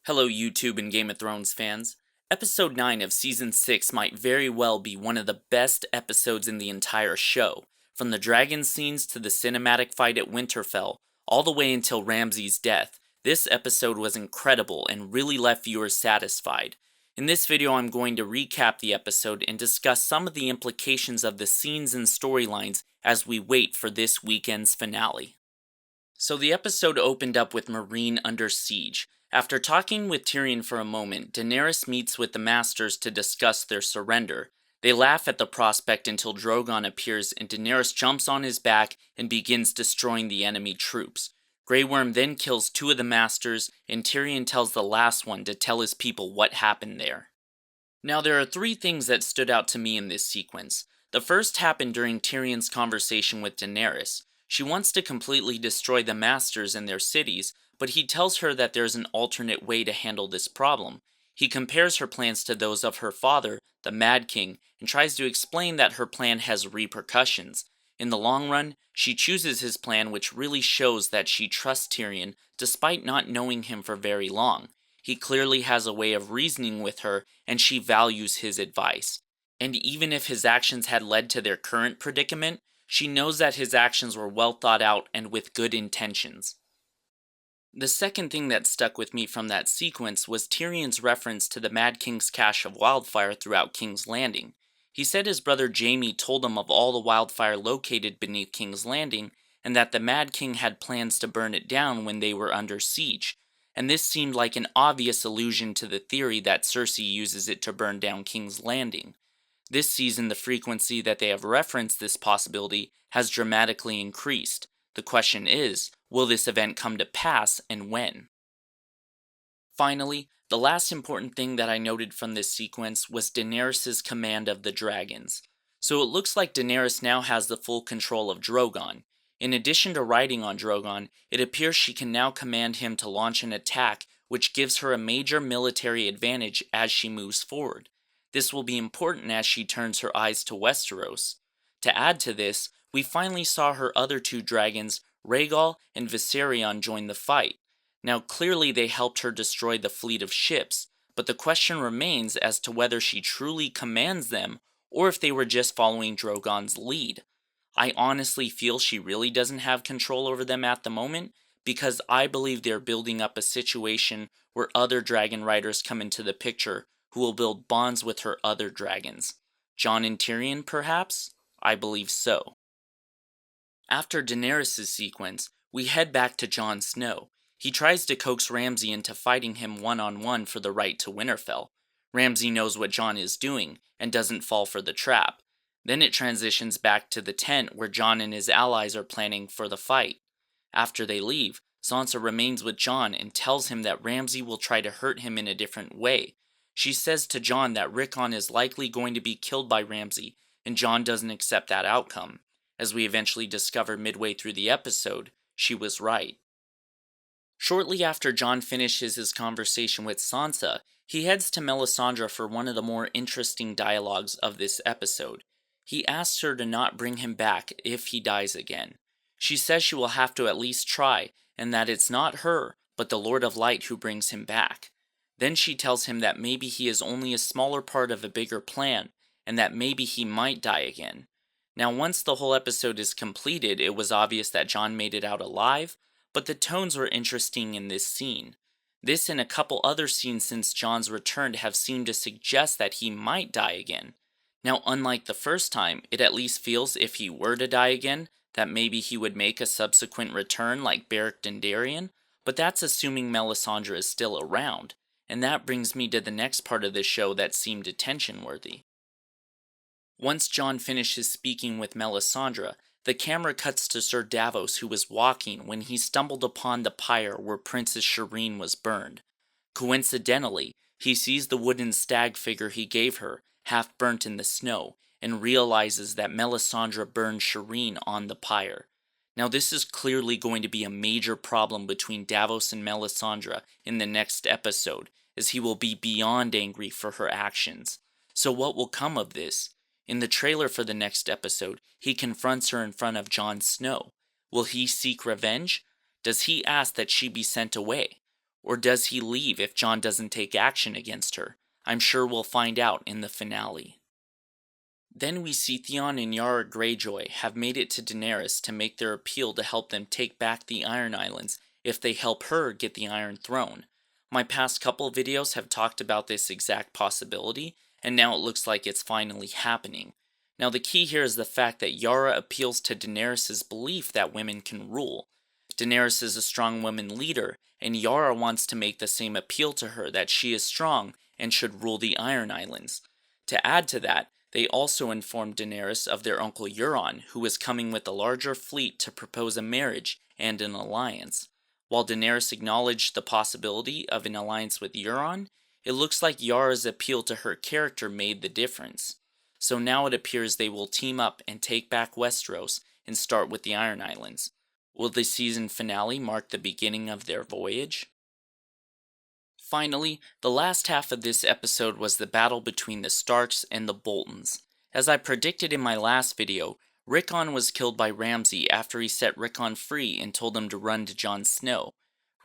Hello, YouTube and Game of Thrones fans. Episode 9 of Season 6 might very well be one of the best episodes in the entire show, from the dragon scenes to the cinematic fight at Winterfell, all the way until Ramsay's death. This episode was incredible and really left viewers satisfied. In this video, I'm going to recap the episode and discuss some of the implications of the scenes and storylines as we wait for this weekend's finale. So the episode opened up with Meereen under siege. After talking with Tyrion for a moment, Daenerys meets with the Masters to discuss their surrender. They laugh at the prospect until Drogon appears and Daenerys jumps on his back and begins destroying the enemy troops. Grey Worm then kills two of the Masters, and Tyrion tells the last one to tell his people what happened there. Now there are three things that stood out to me in this sequence. The first happened during Tyrion's conversation with Daenerys. She wants to completely destroy the Masters and their cities, but he tells her that there's an alternate way to handle this problem. He compares her plans to those of her father, the Mad King, and tries to explain that her plan has repercussions. In the long run, she chooses his plan, which really shows that she trusts Tyrion despite not knowing him for very long. He clearly has a way of reasoning with her, and she values his advice. And even if his actions had led to their current predicament, she knows that his actions were well thought out and with good intentions. The second thing that stuck with me from that sequence was Tyrion's reference to the Mad King's cache of wildfire throughout King's Landing. He said his brother Jaime told him of all the wildfire located beneath King's Landing, and that the Mad King had plans to burn it down when they were under siege. And this seemed like an obvious allusion to the theory that Cersei uses it to burn down King's Landing. This season, the frequency that they have referenced this possibility has dramatically increased. The question is, will this event come to pass, and when? Finally, the last important thing that I noted from this sequence was Daenerys' command of the dragons. So it looks like Daenerys now has the full control of Drogon. In addition to riding on Drogon, it appears she can now command him to launch an attack, which gives her a major military advantage as she moves forward. This will be important as she turns her eyes to Westeros. To add to this, we finally saw her other two dragons, Rhaegal and Viserion, join the fight. Now clearly they helped her destroy the fleet of ships, but the question remains as to whether she truly commands them or if they were just following Drogon's lead. I honestly feel she really doesn't have control over them at the moment, because I believe they're building up a situation where other dragon riders come into the picture who will build bonds with her other dragons. Jon and Tyrion, perhaps? I believe so. After Daenerys' sequence, we head back to Jon Snow. He tries to coax Ramsay into fighting him one-on-one for the right to Winterfell. Ramsay knows what Jon is doing, and doesn't fall for the trap. Then it transitions back to the tent where Jon and his allies are planning for the fight. After they leave, Sansa remains with Jon and tells him that Ramsay will try to hurt him in a different way. She says to Jon that Rickon is likely going to be killed by Ramsay, and Jon doesn't accept that outcome. As we eventually discover midway through the episode, she was right. Shortly after Jon finishes his conversation with Sansa, he heads to Melisandre for one of the more interesting dialogues of this episode. He asks her to not bring him back if he dies again. She says she will have to at least try, and that it's not her, but the Lord of Light who brings him back. Then she tells him that maybe he is only a smaller part of a bigger plan, and that maybe he might die again. Now, once the whole episode is completed, it was obvious that Jon made it out alive, but the tones were interesting in this scene. This and a couple other scenes since Jon's return have seemed to suggest that he might die again. Now, unlike the first time, it at least feels if he were to die again, that maybe he would make a subsequent return like Beric Dondarrion, but that's assuming Melisandre is still around, and that brings me to the next part of the show that seemed attention-worthy. Once Jon finishes speaking with Melisandre, the camera cuts to Sir Davos, who was walking when he stumbled upon the pyre where Princess Shireen was burned. Coincidentally, he sees the wooden stag figure he gave her, half burnt in the snow, and realizes that Melisandre burned Shireen on the pyre. Now this is clearly going to be a major problem between Davos and Melisandre in the next episode, as he will be beyond angry for her actions. So what will come of this? In the trailer for the next episode, he confronts her in front of Jon Snow. Will he seek revenge? Does he ask that she be sent away? Or does he leave if Jon doesn't take action against her? I'm sure we'll find out in the finale. Then we see Theon and Yara Greyjoy have made it to Daenerys to make their appeal to help them take back the Iron Islands if they help her get the Iron Throne. My past couple videos have talked about this exact possibility, and now it looks like it's finally happening. Now the key here is the fact that Yara appeals to Daenerys' belief that women can rule. Daenerys is a strong woman leader, and Yara wants to make the same appeal to her that she is strong and should rule the Iron Islands. To add to that, they also informed Daenerys of their uncle Euron, who was coming with a larger fleet to propose a marriage and an alliance. While Daenerys acknowledged the possibility of an alliance with Euron, it looks like Yara's appeal to her character made the difference. So now it appears they will team up and take back Westeros and start with the Iron Islands. Will the season finale mark the beginning of their voyage? Finally, the last half of this episode was the battle between the Starks and the Boltons. As I predicted in my last video, Rickon was killed by Ramsay after he set Rickon free and told him to run to Jon Snow.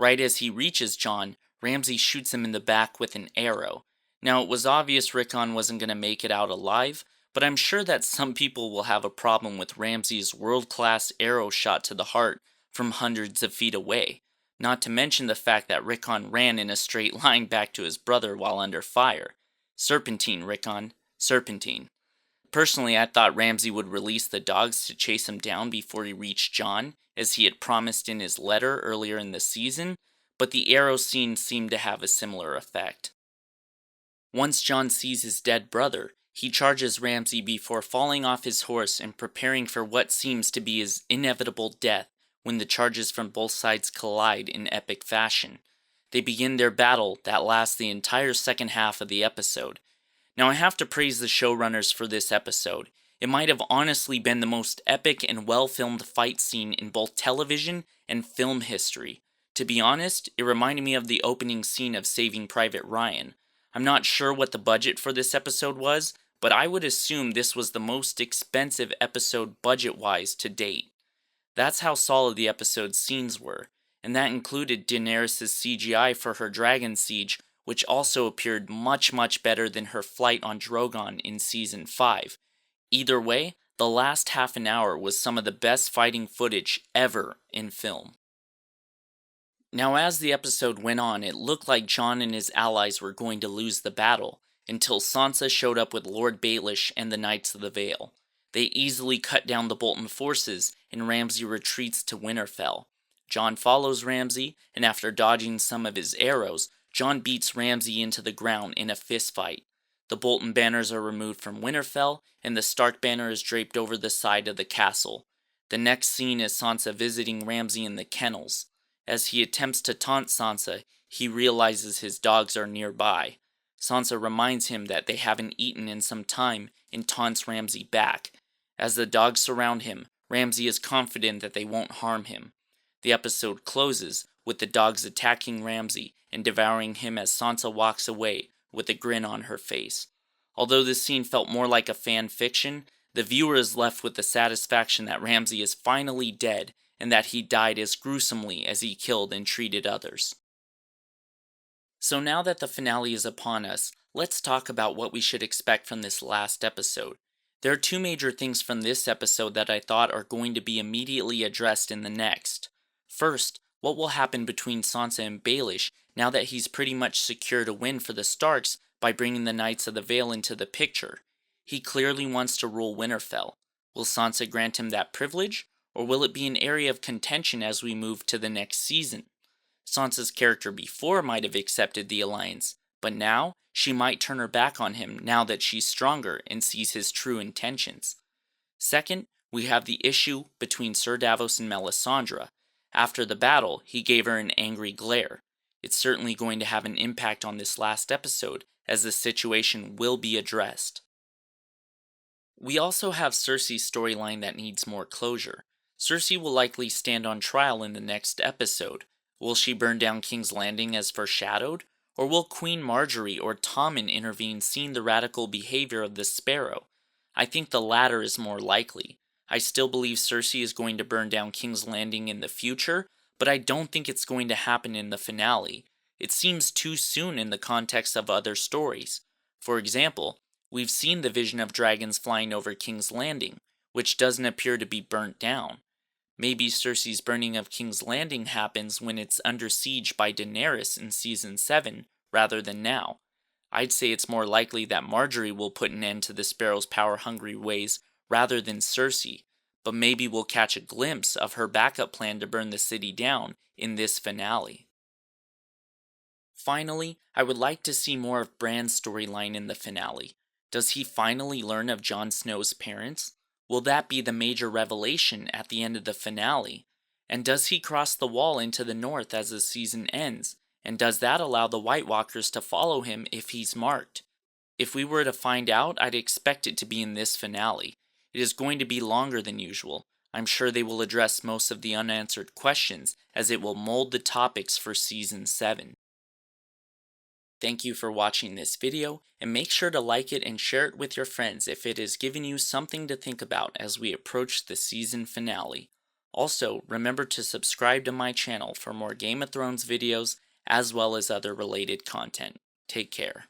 Right as he reaches Jon, Ramsay shoots him in the back with an arrow. Now it was obvious Rickon wasn't going to make it out alive, but I'm sure that some people will have a problem with Ramsay's world-class arrow shot to the heart from hundreds of feet away. Not to mention the fact that Rickon ran in a straight line back to his brother while under fire. Serpentine, Rickon. Serpentine. Personally, I thought Ramsay would release the dogs to chase him down before he reached Jon, as he had promised in his letter earlier in the season, but the arrow scene seemed to have a similar effect. Once Jon sees his dead brother, he charges Ramsay before falling off his horse and preparing for what seems to be his inevitable death when the charges from both sides collide in epic fashion. They begin their battle that lasts the entire second half of the episode. Now I have to praise the showrunners for this episode. It might have honestly been the most epic and well-filmed fight scene in both television and film history. To be honest, it reminded me of the opening scene of Saving Private Ryan. I'm not sure what the budget for this episode was, but I would assume this was the most expensive episode budget-wise to date. That's how solid the episode's scenes were, and that included Daenerys' CGI for her dragon siege, which also appeared much better than her flight on Drogon in Season 5. Either way, the last half an hour was some of the best fighting footage ever in film. Now as the episode went on, it looked like Jon and his allies were going to lose the battle, until Sansa showed up with Lord Baelish and the Knights of the Vale. They easily cut down the Bolton forces, and Ramsay retreats to Winterfell. Jon follows Ramsay, and after dodging some of his arrows, Jon beats Ramsay into the ground in a fistfight. The Bolton banners are removed from Winterfell, and the Stark banner is draped over the side of the castle. The next scene is Sansa visiting Ramsay in the kennels. As he attempts to taunt Sansa, he realizes his dogs are nearby. Sansa reminds him that they haven't eaten in some time and taunts Ramsay back. As the dogs surround him, Ramsay is confident that they won't harm him. The episode closes with the dogs attacking Ramsay and devouring him as Sansa walks away with a grin on her face. Although this scene felt more like a fan fiction, the viewer is left with the satisfaction that Ramsay is finally dead and that he died as gruesomely as he killed and treated others. So now that the finale is upon us, let's talk about what we should expect from this last episode. There are two major things from this episode that I thought are going to be immediately addressed in the next. First, what will happen between Sansa and Baelish now that he's pretty much secured a win for the Starks by bringing the Knights of the Vale into the picture? He clearly wants to rule Winterfell. Will Sansa grant him that privilege, or will it be an area of contention as we move to the next season? Sansa's character before might have accepted the alliance, but now she might turn her back on him now that she's stronger and sees his true intentions. Second, we have the issue between Sir Davos and Melisandre. After the battle, he gave her an angry glare. It's certainly going to have an impact on this last episode, as the situation will be addressed. We also have Cersei's storyline that needs more closure. Cersei will likely stand on trial in the next episode. Will she burn down King's Landing as foreshadowed? Or will Queen Marjorie or Tommen intervene seeing the radical behavior of the Sparrow? I think the latter is more likely. I still believe Cersei is going to burn down King's Landing in the future, but I don't think it's going to happen in the finale. It seems too soon in the context of other stories. For example, we've seen the vision of dragons flying over King's Landing, which doesn't appear to be burnt down. Maybe Cersei's burning of King's Landing happens when it's under siege by Daenerys in Season 7, rather than now. I'd say it's more likely that Marjorie will put an end to the Sparrow's power-hungry ways rather than Cersei, but maybe we'll catch a glimpse of her backup plan to burn the city down in this finale. Finally, I would like to see more of Bran's storyline in the finale. Does he finally learn of Jon Snow's parents? Will that be the major revelation at the end of the finale? And does he cross the wall into the north as the season ends? And does that allow the White Walkers to follow him if he's marked? If we were to find out, I'd expect it to be in this finale. It is going to be longer than usual. I'm sure they will address most of the unanswered questions as it will mold the topics for Season 7. Thank you for watching this video, and make sure to like it and share it with your friends if it has given you something to think about as we approach the season finale. Also, remember to subscribe to my channel for more Game of Thrones videos as well as other related content. Take care.